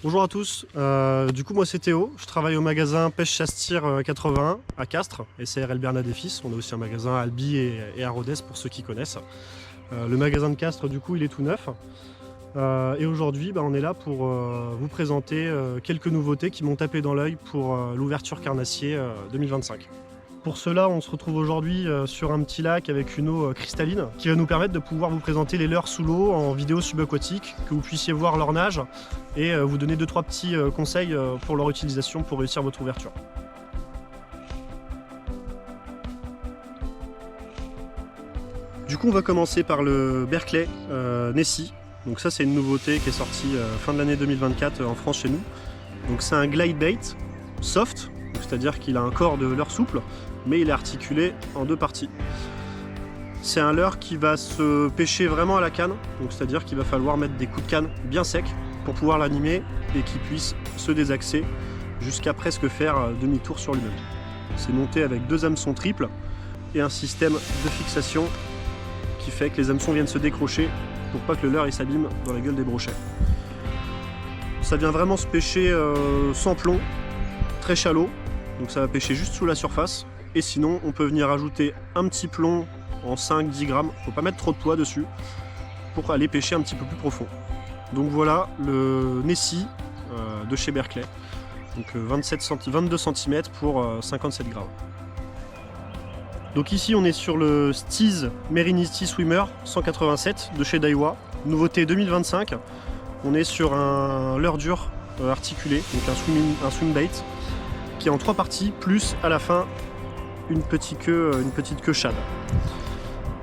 Bonjour à tous, du coup moi c'est Théo, je travaille au magasin Pêche Chasse-Tir 81 à Castres et CRL Bernat des Fils. On a aussi un magasin à Albi et à Rodez pour ceux qui connaissent. Le magasin de Castres du coup il est tout neuf et aujourd'hui on est là pour vous présenter quelques nouveautés qui m'ont tapé dans l'œil pour l'ouverture carnassier 2025. Pour cela, on se retrouve aujourd'hui sur un petit lac avec une eau cristalline qui va nous permettre de pouvoir vous présenter les leurres sous l'eau en vidéo subaquatique, que vous puissiez voir leur nage et vous donner 2-3 petits conseils pour leur utilisation pour réussir votre ouverture. Du coup, on va commencer par le Berkeley Nessie. Donc ça, c'est une nouveauté qui est sortie fin de l'année 2024 en France chez nous. Donc c'est un glide bait soft, c'est-à-dire qu'il a un corps de leurre souple, mais il est articulé en deux parties. C'est un leurre qui va se pêcher vraiment à la canne, donc c'est-à-dire qu'il va falloir mettre des coups de canne bien secs pour pouvoir l'animer et qu'il puisse se désaxer jusqu'à presque faire demi-tour sur lui-même. C'est monté avec deux hameçons triples et un système de fixation qui fait que les hameçons viennent se décrocher pour pas que le leurre s'abîme dans la gueule des brochets. Ça vient vraiment se pêcher sans plomb, très shallow, donc ça va pêcher juste sous la surface. Et sinon, on peut venir ajouter un petit plomb en 5-10 grammes. Faut pas mettre trop de poids dessus pour aller pêcher un petit peu plus profond. Donc voilà le Nessie de chez Berkeley. Donc 22 cm pour 57 grammes. Donc ici, on est sur le Steez Merinity Swimmer 187 de chez Daiwa. Nouveauté 2025. On est sur un leurre dur articulé, donc un swim bait qui est en 3 parties, plus à la fin une petite queue shad.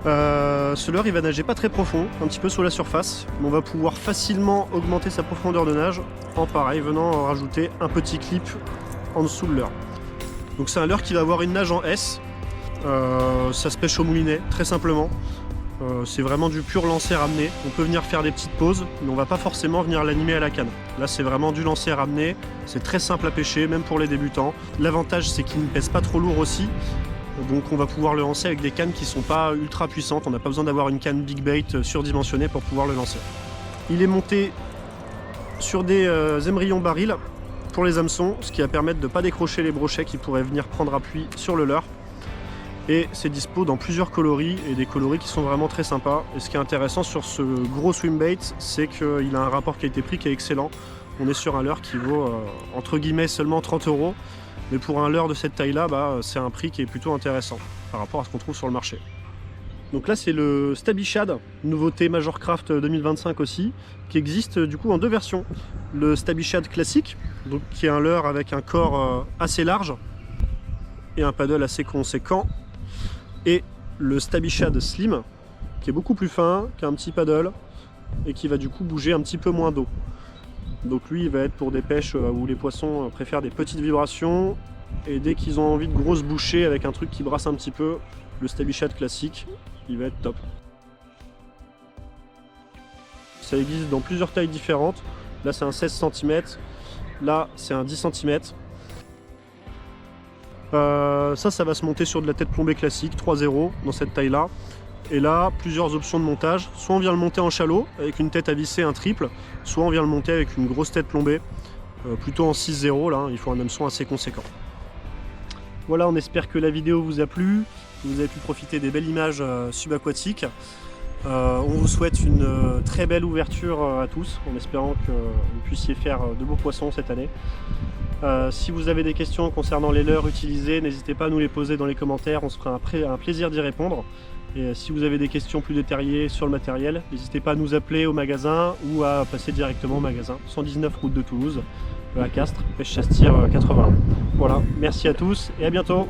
Ce leurre il va nager pas très profond, un petit peu sous la surface, mais on va pouvoir facilement augmenter sa profondeur de nage en pareil venant rajouter un petit clip en dessous de leurre. Donc c'est un leurre qui va avoir une nage en S, ça se pêche au moulinet très simplement. C'est vraiment du pur lancer ramené. On peut venir faire des petites pauses, mais on va pas forcément venir l'animer à la canne. Là, c'est vraiment du lancer ramené. C'est très simple à pêcher, même pour les débutants. L'avantage, c'est qu'il ne pèse pas trop lourd aussi. Donc, on va pouvoir le lancer avec des cannes qui sont pas ultra puissantes. On n'a pas besoin d'avoir une canne big bait surdimensionnée pour pouvoir le lancer. Il est monté sur des émerillons barils pour les hameçons, ce qui va permettre de ne pas décrocher les brochets qui pourraient venir prendre appui sur le leurre. Et c'est dispo dans plusieurs coloris et des coloris qui sont vraiment très sympas. Et ce qui est intéressant sur ce gros swim bait, c'est qu'il a un rapport qualité-prix qui est excellent. On est sur un leurre qui vaut entre guillemets seulement 30 €. Mais pour un leurre de cette taille-là, c'est un prix qui est plutôt intéressant par rapport à ce qu'on trouve sur le marché. Donc là, c'est le Stabby Shad, nouveauté Major Craft 2025 aussi, qui existe du coup en deux versions. Le Stabby Shad classique, donc qui est un leurre avec un corps assez large et un paddle assez conséquent. Et le Stabby Shad Slim, qui est beaucoup plus fin, qui a un petit paddle et qui va du coup bouger un petit peu moins d'eau. Donc lui, il va être pour des pêches où les poissons préfèrent des petites vibrations et dès qu'ils ont envie de grosses bouchées avec un truc qui brasse un petit peu, le Stabby Shad classique, il va être top. Ça existe dans plusieurs tailles différentes. Là, c'est un 16 cm. Là, c'est un 10 cm. Ça va se monter sur de la tête plombée classique 3.0 dans cette taille là et là plusieurs options de montage, soit on vient le monter en shallow avec une tête à visser, un triple, soit on vient le monter avec une grosse tête plombée plutôt en 6.0. là il faut un hameçon assez conséquent. Voilà, on espère que la vidéo vous a plu, que vous avez pu profiter des belles images subaquatiques. On vous souhaite une très belle ouverture à tous en espérant que vous puissiez faire de beaux poissons cette année. Si vous avez des questions concernant les leurres utilisées, n'hésitez pas à nous les poser dans les commentaires, on se fera un plaisir d'y répondre. Et si vous avez des questions plus détaillées sur le matériel, n'hésitez pas à nous appeler au magasin ou à passer directement au magasin 119 route de Toulouse, à Castres, Pêche Chasse-Tir 81. Voilà, merci à tous et à bientôt.